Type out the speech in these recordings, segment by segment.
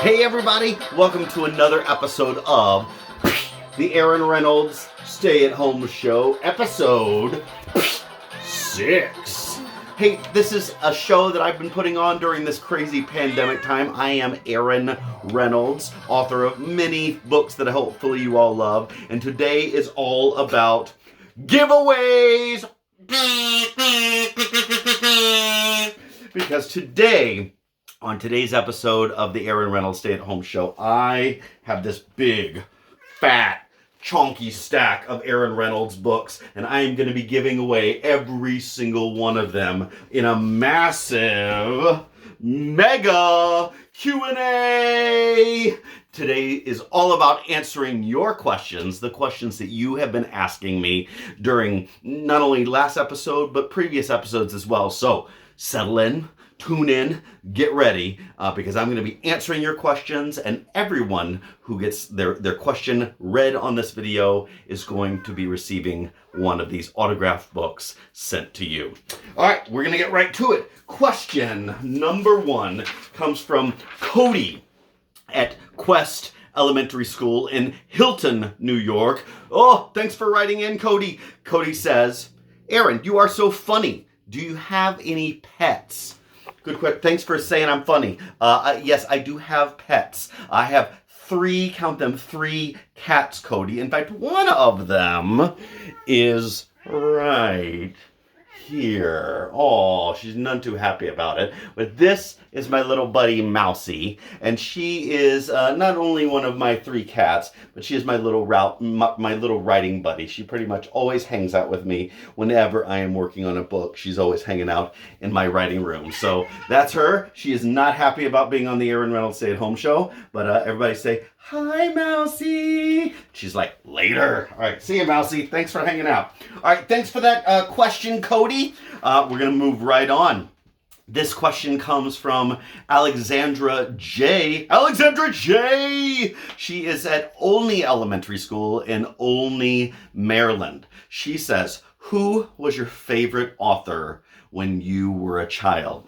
Hey everybody, welcome to another episode of the Aaron Reynolds Stay-at-Home Show, episode 6. Hey, this is a show that I've been putting on during this crazy pandemic time. I am Aaron Reynolds, author of many books that hopefully you all love, and today is all about giveaways! Because today, on today's episode of the Aaron Reynolds Stay-at-Home Show, I have this big, fat, chunky stack of Aaron Reynolds books, and I am going to be giving away every single one of them in a massive, mega Q&A. Today is all about answering your questions, the questions that you have been asking me during not only last episode, but previous episodes as well. So settle in, tune in, get ready, because I'm going to be answering your questions, and everyone who gets their question read on this video is going to be receiving one of these autographed books sent to you. All right, we're going to get right to it. Question number 1 comes from Cody at Quest Elementary School in Hilton, New York. Oh, thanks for writing in, Cody. Cody says, Aaron, you are so funny. Do you have any pets? Good question. Thanks for saying I'm funny. Yes, I do have pets. I have 3, count them, 3 cats, Cody. In fact, one of them is right here. Oh, she's none too happy about it. But this is my little buddy Mousy, and she is not only one of my 3 cats, but she is my little writing buddy. She pretty much always hangs out with me whenever I am working on a book. She's always hanging out in my writing room. So that's her. She is not happy about being on the Aaron Reynolds Stay-at-Home Show, but everybody say, hi, Mousy. She's like, later. All right, see you, Mousy. Thanks for hanging out. All right, thanks for that question, Cody. We're going to move right on. This question comes from Alexandra J. Alexandra J! She is at Olney Elementary School in Olney, Maryland. She says, who was your favorite author when you were a child?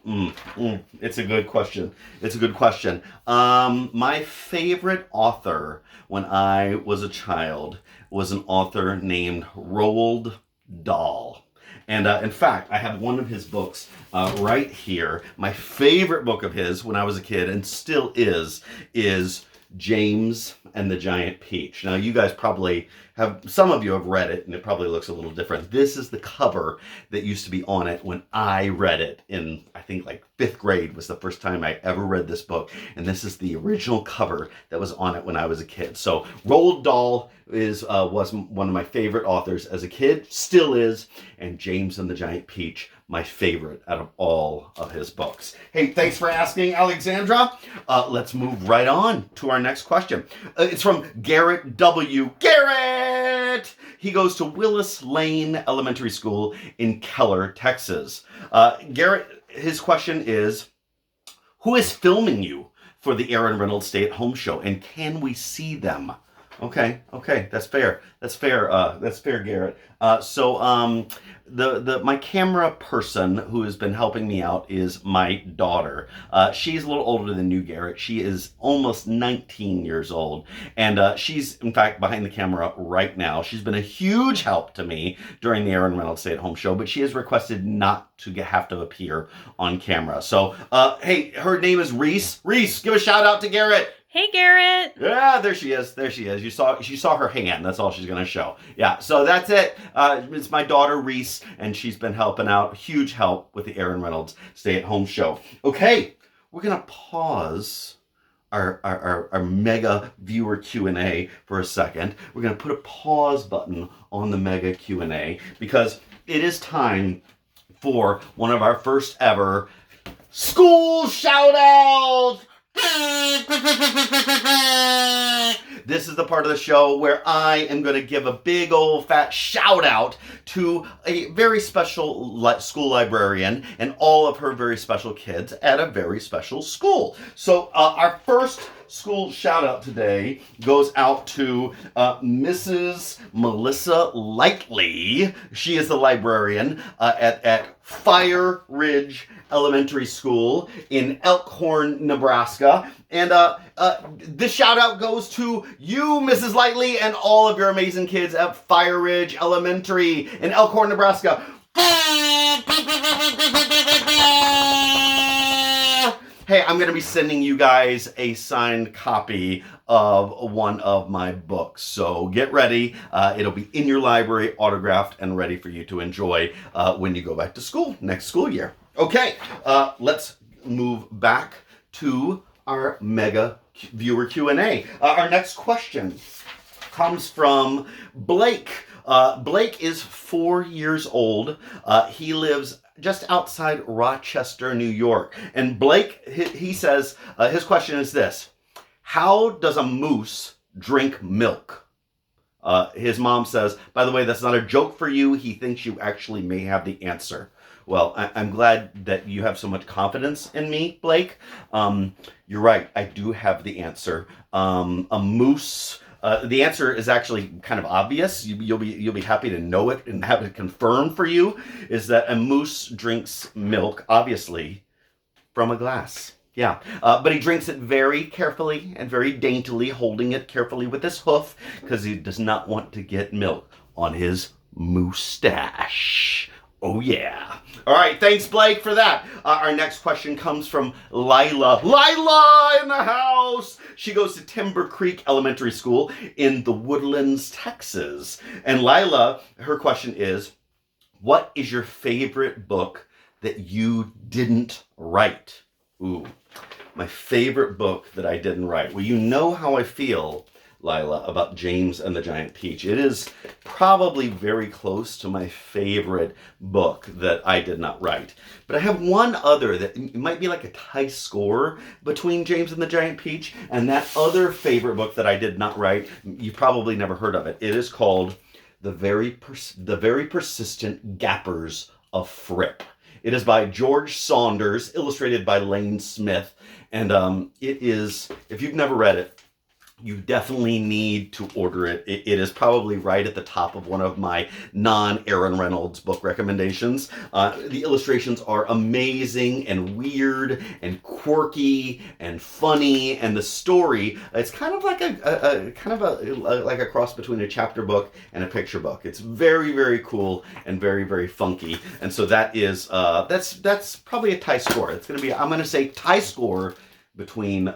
It's a good question. It's a good question. My favorite author when I was a child was an author named Roald Dahl. And in fact, I have one of his books right here. My favorite book of his when I was a kid, and still is James and the Giant Peach. Now, you guys probably some of you have read it, and it probably looks a little different. This is the cover that used to be on it when I read it in, I think, like 5th grade was the first time I ever read this book. And this is the original cover that was on it when I was a kid. So Roald Dahl was one of my favorite authors as a kid, still is, and James and the Giant Peach, my favorite out of all of his books. Hey, thanks for asking, Alexandra. Let's move right on to our next question. It's from Garrett W. Garrett! He goes to Willis Lane Elementary School in Keller, Texas. Garrett, his question is, who is filming you for the Aaron Reynolds Stay-at-Home Show, and can we see them? Okay, that's fair. That's fair, Garrett. My camera person who has been helping me out is my daughter. She's a little older than you, Garrett. She is almost 19 years old, and she's in fact behind the camera right now. She's been a huge help to me during the Aaron Reynolds Stay-at-Home Show, but she has requested not to have to appear on camera. So, hey, her name is Reese. Reese, give a shout out to Garrett. Hey, Garrett. Yeah, there she is. There she is. You saw her hand. That's all she's going to show. Yeah, so that's it. It's my daughter, Reese, and she's been helping out. Huge help with the Aaron Reynolds Stay-at-Home Show. Okay, we're going to pause our mega viewer Q&A for a second. We're going to put a pause button on the mega Q&A because it is time for one of our first ever school shout-outs. This is the part of the show where I am going to give a big old fat shout out to a very special school librarian and all of her very special kids at a very special school. So our first school shout out today goes out to Mrs. Melissa Lightly. She is the librarian at Fire Ridge Elementary School in Elkhorn, Nebraska. And this shout out goes to you, Mrs. Lightly, and all of your amazing kids at Fire Ridge Elementary in Elkhorn, Nebraska. Hey, I'm going to be sending you guys a signed copy of one of my books. So get ready. It'll be in your library, autographed, and ready for you to enjoy when you go back to school next school year. Okay, let's move back to our mega viewer Q&A. Our next question comes from Blake. Blake is 4 years old. He lives just outside Rochester, New York. And Blake, he says, his question is this: how does a moose drink milk? His mom says, by the way, that's not a joke for you. He thinks you actually may have the answer. Well, I'm glad that you have so much confidence in me, Blake. You're right. I do have the answer. A moose. The answer is actually kind of obvious. You'll be happy to know it and have it confirmed for you. Is that a moose drinks milk, obviously, from a glass. Yeah, but he drinks it very carefully and very daintily, holding it carefully with his hoof because he does not want to get milk on his mustache. Oh, yeah. All right, thanks, Blake, for that. Our next question comes from Lila. Lila in the house! She goes to Timber Creek Elementary School in the Woodlands, Texas. And Lila, her question is, what is your favorite book that you didn't write? Ooh, my favorite book that I didn't write. Well, you know how I feel, Lila, about James and the Giant Peach. It is probably very close to my favorite book that I did not write. But I have one other that might be like a tie score between James and the Giant Peach and that other favorite book that I did not write. You probably never heard of it. It is called The Very Persistent Gappers of Fripp. It is by George Saunders, illustrated by Lane Smith. And it is, if you've never read it, you definitely need to order it. It is probably right at the top of one of my non-Aaron Reynolds book recommendations. The illustrations are amazing and weird and quirky and funny, and the story, it's kind of like like a cross between a chapter book and a picture book. It's very, very cool and very, very funky. And so that is that's probably a tie score. It's going to be, I'm going to say, tie score between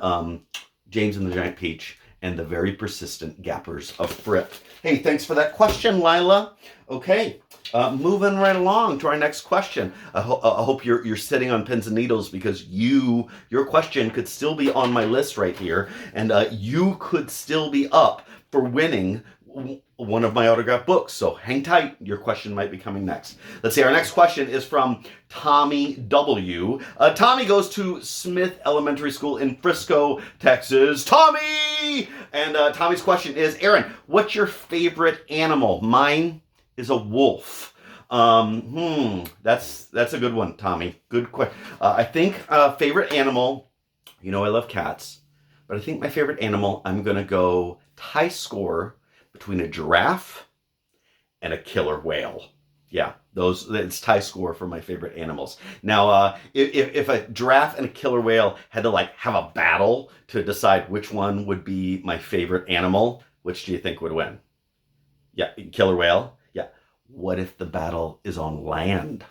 James and the Giant Peach and The Very Persistent Gappers of Fripp. Hey, thanks for that question, Lila. Okay, moving right along to our next question. I hope you're sitting on pins and needles because your question could still be on my list right here, and you could still be up for winning one of my autographed books. So hang tight. Your question might be coming next. Let's see. Our next question is from Tommy W. Tommy goes to Smith Elementary School in Frisco, Texas. Tommy! And Tommy's question is, Aaron, what's your favorite animal? Mine is a wolf. That's a good one, Tommy. Good question. I think favorite animal, you know I love cats, but I think my favorite animal, I'm going to go tie score between a giraffe and a killer whale. Yeah, it's tie score for my favorite animals. Now, if a giraffe and a killer whale had to have a battle to decide which one would be my favorite animal, which do you think would win? Yeah, killer whale? Yeah. What if the battle is on land?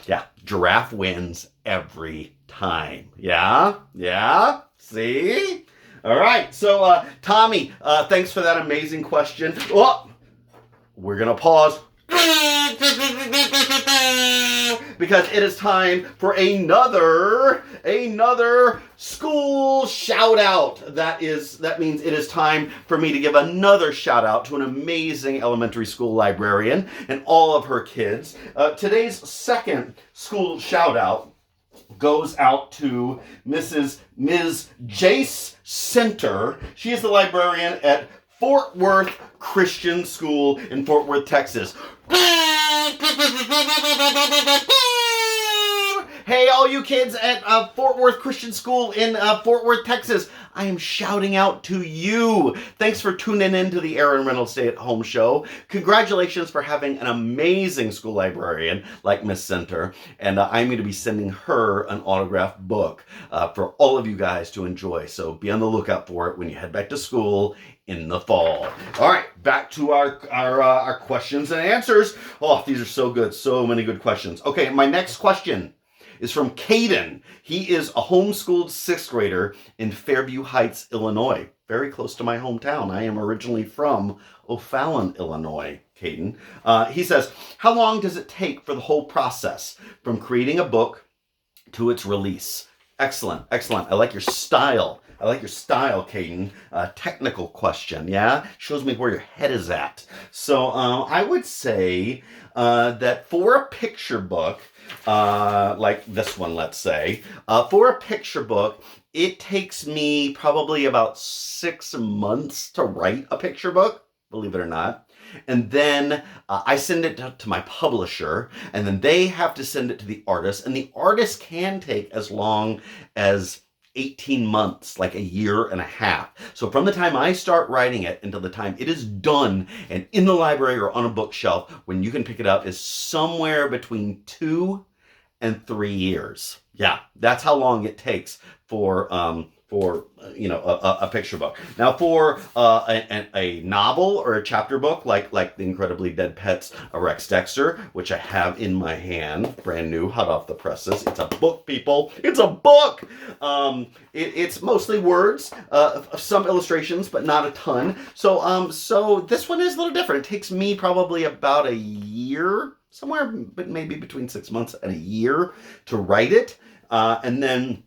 Yeah, giraffe wins every time. Yeah? See? All right, so Tommy, thanks for that amazing question. Oh, we're going to pause because it is time for another school shout out. That means it is time for me to give another shout out to an amazing elementary school librarian and all of her kids. Today's second school shout out goes out to Ms. Jace Center. She is the librarian at Fort Worth Christian School in Fort Worth, Texas. Hey, all you kids at Fort Worth Christian School in Fort Worth, Texas, I am shouting out to you. Thanks for tuning in to the Aaron Reynolds Stay at Home show. Congratulations for having an amazing school librarian like Miss Center. And I'm going to be sending her an autographed book for all of you guys to enjoy. So be on the lookout for it when you head back to school in the fall. All right, back to our questions and answers. Oh, these are so good. So many good questions. Okay, my next question is from Caden. He is a homeschooled sixth grader in Fairview Heights, Illinois. Very close to my hometown. I am originally from O'Fallon, Illinois, Caden. He says, how long does it take for the whole process from creating a book to its release? Excellent, excellent. I like your style. I like your style, Caden. Technical question, yeah? Shows me where your head is at. So I would say that for a picture book, like this one, let's say, for a picture book, it takes me probably about 6 months to write a picture book, believe it or not. And then I send it to my publisher, and then they have to send it to the artist, and the artist can take as long as 18 months, like a year and a half. So from the time I start writing it until the time it is done and in the library or on a bookshelf when you can pick it up is somewhere between 2 and 3 years. Yeah, that's how long it takes for a picture book. Now for a novel or a chapter book like The Incredibly Dead Pets of Rex Dexter, which I have in my hand, brand new, hot off the presses. It's a book, people. It's a book. It's mostly words, some illustrations, but not a ton. So this one is a little different. It takes me probably about a year, somewhere, but maybe between 6 months and a year to write it, and then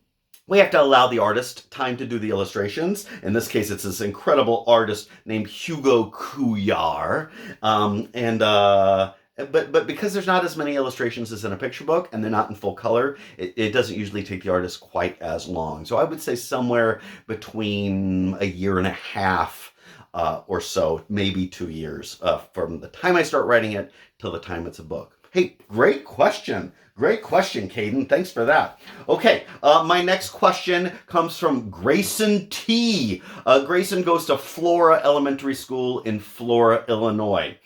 we have to allow the artist time to do the illustrations. In this case, it's this incredible artist named Hugo Couillard. But because there's not as many illustrations as in a picture book, and they're not in full color, it doesn't usually take the artist quite as long. So I would say somewhere between a year and a half or so, maybe 2 years, from the time I start writing it till the time it's a book. Hey, great question. Great question, Caden. Thanks for that. Okay, my next question comes from Grayson T. Grayson goes to Flora Elementary School in Flora, Illinois.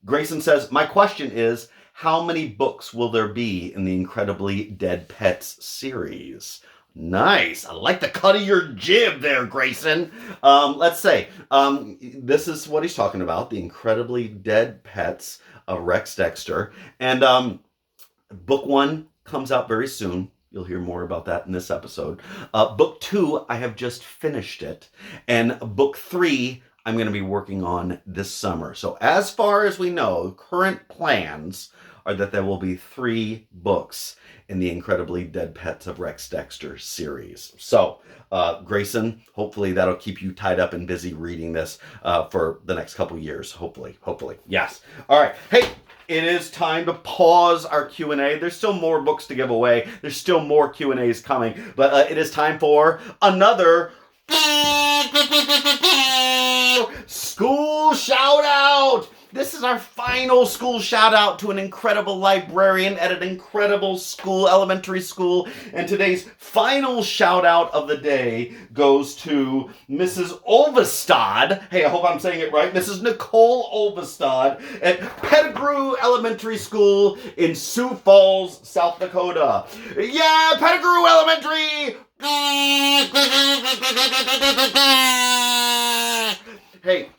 Grayson says, my question is, how many books will there be in the Incredibly Dead Pets series? Nice. I like the cut of your jib there, Grayson. Let's say, this is what he's talking about, The Incredibly Dead Pets of Rex Dexter. And book 1 comes out very soon. You'll hear more about that in this episode. Book 2, I have just finished it. And book 3, I'm going to be working on this summer. So as far as we know, current plans are that there will be 3 books in the Incredibly Dead Pets of Rex Dexter series. So, Grayson, hopefully that'll keep you tied up and busy reading this for the next couple years. Hopefully. Yes. All right. Hey, it is time to pause our Q&A. There's still more books to give away. There's still more Q&As coming. But it is time for another school shout out. This is our final school shout out to an incredible librarian at an incredible school, elementary school. And today's final shout out of the day goes to Mrs. Olvestad. Hey, I hope I'm saying it right. Mrs. Nicole Olvestad at Pettigrew Elementary School in Sioux Falls, South Dakota. Yeah, Pettigrew Elementary! Hey,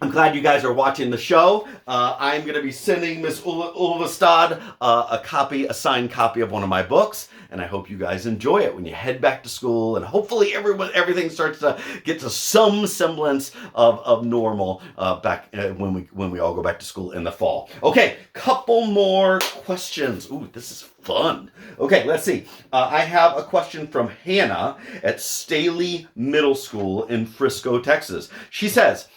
I'm glad you guys are watching the show. I'm going to be sending Miss Ulvestad a signed copy of one of my books, and I hope you guys enjoy it when you head back to school, and hopefully everything starts to get to some semblance of normal back when we all go back to school in the fall. Okay, couple more questions. Ooh, this is fun. Okay, let's see. I have a question from Hannah at Staley Middle School in Frisco, Texas. She says,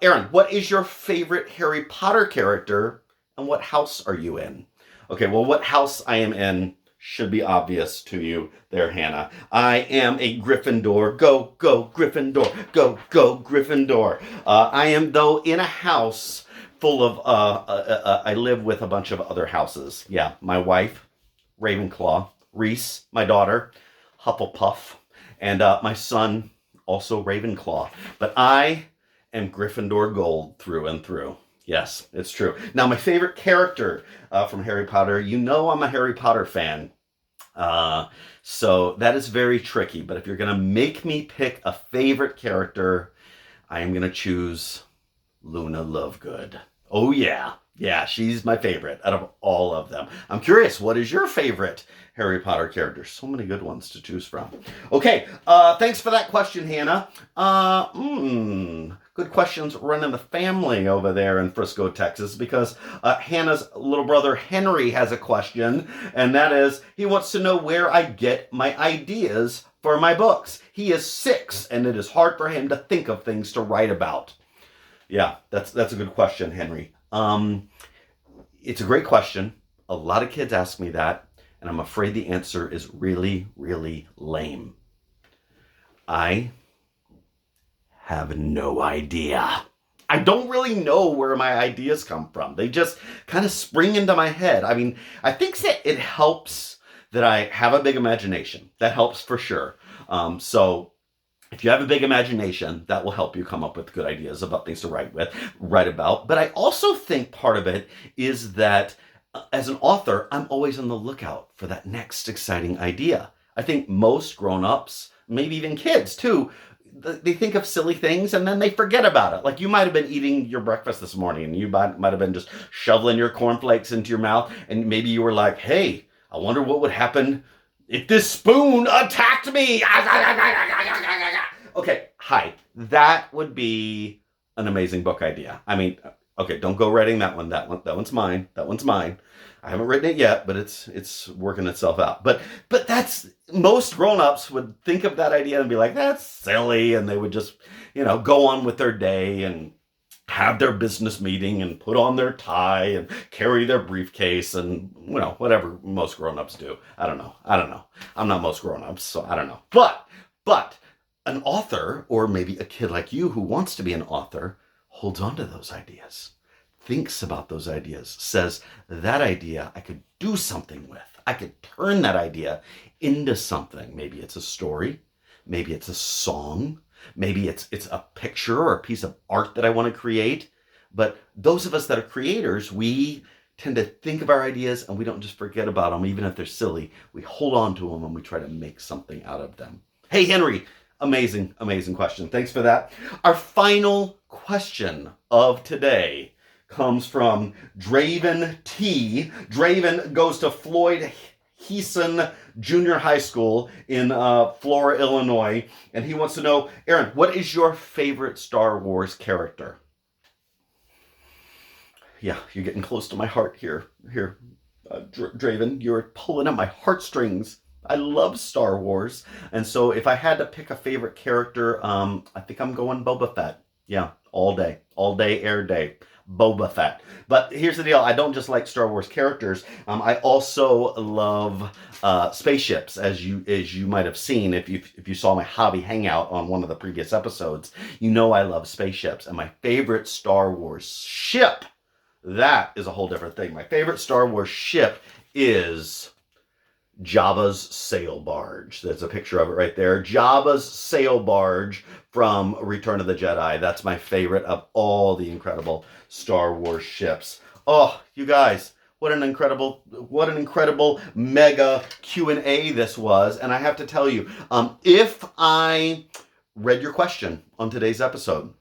Aaron, what is your favorite Harry Potter character and what house are you in? Okay, well, what house I am in should be obvious to you there, Hannah. I am a Gryffindor. Go, go, Gryffindor. Go, go, Gryffindor. I am, though, in a house full of, I live with a bunch of other houses. Yeah, my wife, Ravenclaw. Reese, my daughter, Hufflepuff. And my son, also Ravenclaw. But I am Gryffindor Gold through and through. Yes, it's true. Now, my favorite character from Harry Potter, you know I'm a Harry Potter fan. So that is very tricky. But if you're going to make me pick a favorite character, I am going to choose Luna Lovegood. Oh, yeah. Yeah, she's my favorite out of all of them. I'm curious, what is your favorite Harry Potter character? So many good ones to choose from. Okay, thanks for that question, Hannah. Good questions running the family over there in Frisco, Texas, because Hannah's little brother Henry has a question, and that is, he wants to know where I get my ideas for my books. He is 6, and it is hard for him to think of things to write about. Yeah, that's a good question, Henry. It's a great question. A lot of kids ask me that, and I'm afraid the answer is really, really lame. I have no idea. I don't really know where my ideas come from. They just kind of spring into my head. I mean, I think that it helps that I have a big imagination. That helps for sure. So if you have a big imagination, that will help you come up with good ideas about things to write about. But I also think part of it is that as an author, I'm always on the lookout for that next exciting idea. I think most grown-ups, maybe even kids too, they think of silly things and then they forget about it. Like you might have been eating your breakfast this morning and you might have been just shoveling your cornflakes into your mouth, and maybe you were like, hey, I wonder what would happen if this spoon attacked me. Okay, hi. That would be an amazing book idea. I mean, okay, don't go writing that one. That one's mine. That one's mine. I haven't written it yet, but it's working itself out. But that's, most grown-ups would think of that idea and be like, that's silly, and they would just, go on with their day and have their business meeting and put on their tie and carry their briefcase and, whatever most grown-ups do. I don't know. I'm not most grown-ups, so I don't know. But an author, or maybe a kid like you who wants to be an author, holds on to those ideas, thinks about those ideas, says, that idea I could do something with. I could turn that idea into something. Maybe it's a story. Maybe it's a song. Maybe it's a picture or a piece of art that I want to create. But those of us that are creators, we tend to think of our ideas and we don't just forget about them, even if they're silly. We hold on to them and we try to make something out of them. Hey, Henry, amazing question. Thanks for that. Our final question of today comes from Draven T. Draven goes to Floyd Heeson Junior High School in Flora, Illinois, and he wants to know, Aaron, what is your favorite Star Wars character? Yeah, you're getting close to my heart here, Draven. You're pulling at my heartstrings. I love Star Wars, and so if I had to pick a favorite character, I think I'm going Boba Fett. Yeah, all day, air day. Boba Fett. But here's the deal. I don't just like Star Wars characters. I also love spaceships, as you might have seen if you saw my hobby hangout on one of the previous episodes. You know I love spaceships. And my favorite Star Wars ship, that is a whole different thing. My favorite Star Wars ship is Jabba's sail barge. There's a picture of it right there. Jabba's sail barge from Return of the Jedi. That's my favorite of all the incredible Star Wars ships. Oh, you guys, what an incredible mega Q&A this was. And I have to tell you, if I read your question on today's episode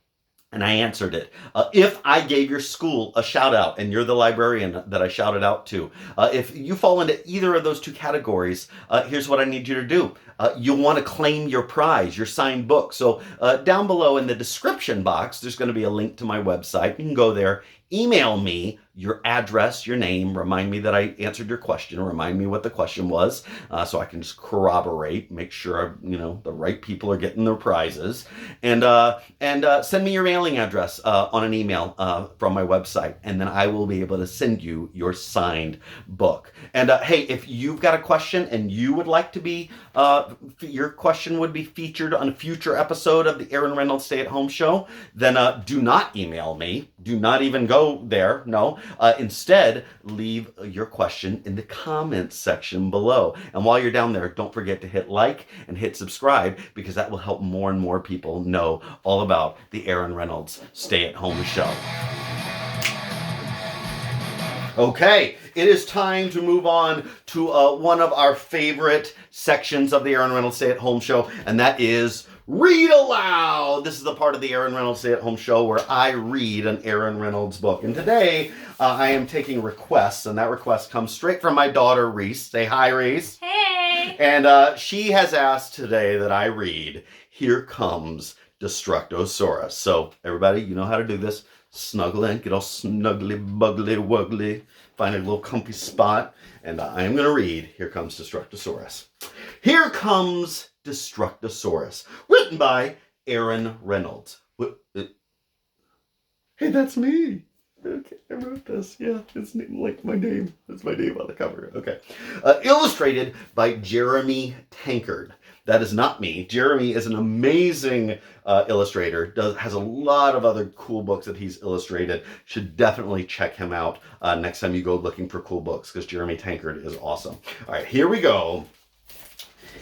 and I answered it, if I gave your school a shout out and you're the librarian that I shouted out to, if you fall into either of those two categories, here's what I need you to do. You'll want to claim your prize, your signed book. So down below in the description box, there's going to be a link to my website. You can go there, email me your address, your name, remind me that I answered your question, remind me what the question was, so I can just corroborate, make sure the right people are getting their prizes, and send me your mailing address on an email from my website, and then I will be able to send you your signed book. And hey, if you've got a question and you would like to be your question would be featured on a future episode of the Aaron Reynolds Stay at Home Show, then do not email me. Do not even go go there. No. Instead, leave your question in the comments section below. And while you're down there, don't forget to hit like and hit subscribe, because that will help more and more people know all about the Aaron Reynolds stay-at-home show. Okay, it is time to move on to one of our favorite sections of the Aaron Reynolds Stay-at-Home Show, and that is Read Aloud. This is the part of the Aaron Reynolds Stay-at-Home Show where I read an Aaron Reynolds book. And today, I am taking requests, and that request comes straight from my daughter, Reese. Say hi, Reese. Hey! And she has asked today that I read Here Comes Destructosaurus. So, everybody, you know how to do this. Snuggle in, get all snuggly, buggly, wuggly, find a little comfy spot, and I am going to read Here Comes Destructosaurus. Here Comes Destructosaurus, written by Aaron Reynolds. Hey, that's me. Okay, I wrote this. Yeah, it's like my name. That's my name on the cover. Okay. Illustrated by Jeremy Tankard. That is not me. Jeremy is an amazing illustrator. Has a lot of other cool books that he's illustrated. Should definitely check him out next time you go looking for cool books, because Jeremy Tankard is awesome. All right, here we go.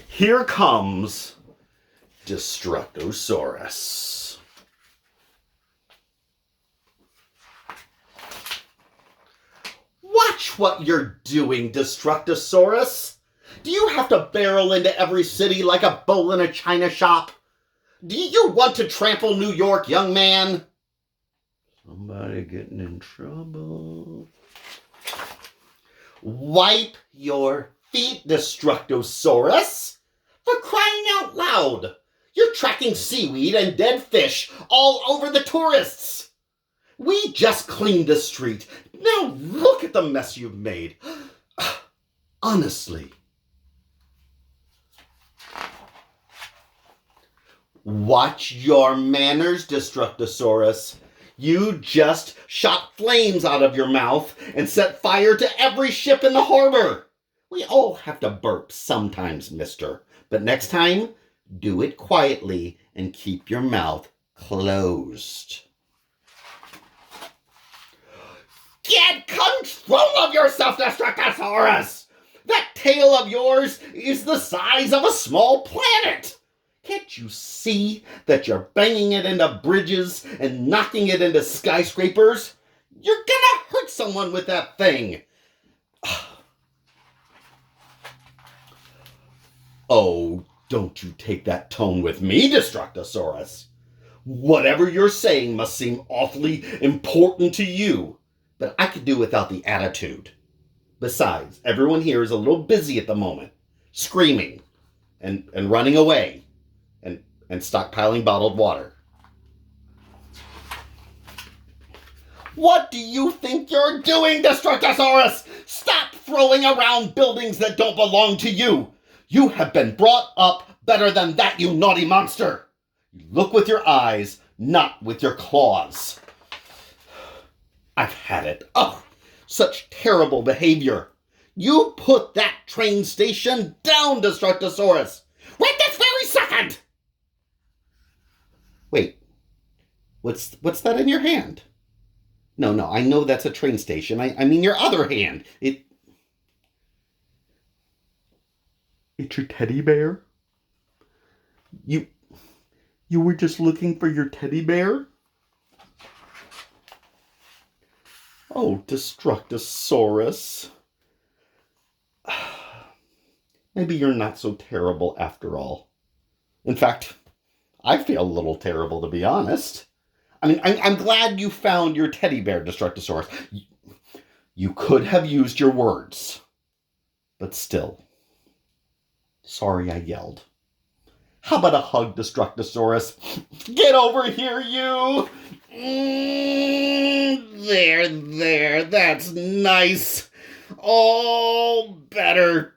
Here comes Destructosaurus. Watch what you're doing, Destructosaurus. Do you have to barrel into every city like a bull in a china shop? Do you want to trample New York, young man? Somebody getting in trouble. Wipe your feet, Destructosaurus. For crying out loud. You're tracking seaweed and dead fish all over the tourists. We just cleaned the street. Now look at the mess you've made. Honestly. Watch your manners, Destructosaurus. You just shot flames out of your mouth and set fire to every ship in the harbor. We all have to burp sometimes, mister. But next time, do it quietly and keep your mouth closed. Get control of yourself, Destructosaurus! That tail of yours is the size of a small planet. Can't you see that you're banging it into bridges and knocking it into skyscrapers? You're gonna hurt someone with that thing. Oh, don't you take that tone with me, Destructosaurus. Whatever you're saying must seem awfully important to you, but I could do without the attitude. Besides, everyone here is a little busy at the moment, screaming and running away. And stockpiling bottled water. What do you think you're doing, Destructosaurus? Stop throwing around buildings that don't belong to you. You have been brought up better than that, you naughty monster. You look with your eyes, not with your claws. I've had it. Oh, such terrible behavior. You put that train station down, Destructosaurus. Right this very second! Wait, what's that in your hand? No, I know that's a train station. I mean your other hand. It's your teddy bear? You were just looking for your teddy bear? Oh, Destructosaurus. Maybe you're not so terrible after all. In fact, I feel a little terrible, to be honest. I mean, I'm glad you found your teddy bear, Destructosaurus. You could have used your words. But still. Sorry I yelled. How about a hug, Destructosaurus? Get over here, you! There, that's nice. All better.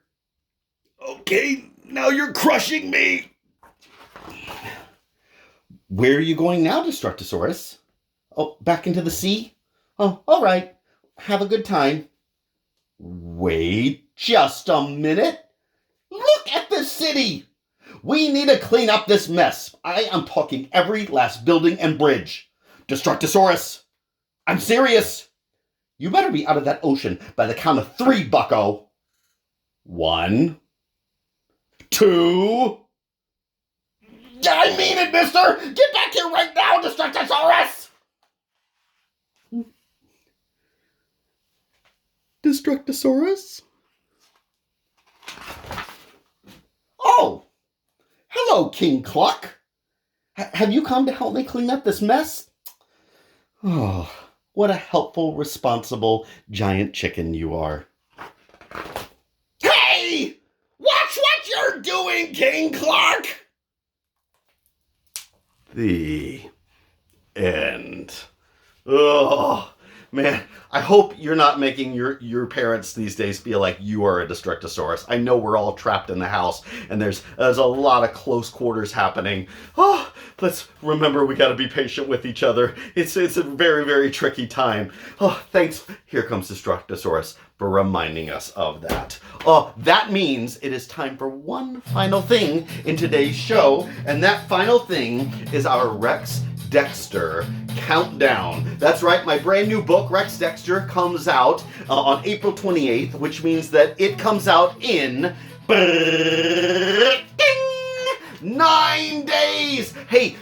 Okay, now you're crushing me. Where are you going now, Destructosaurus? Oh, back into the sea? Oh, all right. Have a good time. Wait just a minute. Look at this city. We need to clean up this mess. I am talking every last building and bridge. Destructosaurus, I'm serious. You better be out of that ocean by the count of 3, bucko. 1, 2. I mean it, mister! Get back here right now, Destructosaurus! Destructosaurus? Oh! Hello, King Cluck. Have you come to help me clean up this mess? Oh, what a helpful, responsible, giant chicken you are. Hey! Watch what you're doing, King Cluck! The end. Oh, man. I hope you're not making your parents these days feel like you are a Destructosaurus. I know we're all trapped in the house, and there's a lot of close quarters happening. Oh, let's remember we got to be patient with each other. It's a very, very tricky time. Oh, thanks, Here Comes Destructosaurus, for reminding us of that. Oh, that means it is time for one final thing in today's show, and that final thing is our Rex Dexter countdown. That's right, my brand new book, Rex Dexter, comes out on April 28th, which means that it comes out in 9 days. Hey,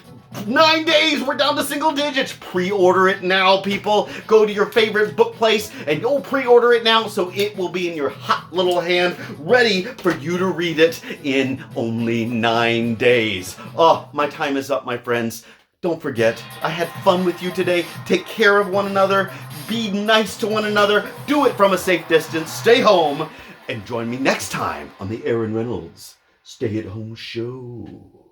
9 days, we're down to single digits. Pre-order it now, people. Go to your favorite book place and go pre-order it now so it will be in your hot little hand, ready for you to read it in only 9 days. Oh, my time is up, my friends. Don't forget, I had fun with you today. Take care of one another. Be nice to one another. Do it from a safe distance. Stay home. And join me next time on the Reynolds Stay at Home Show.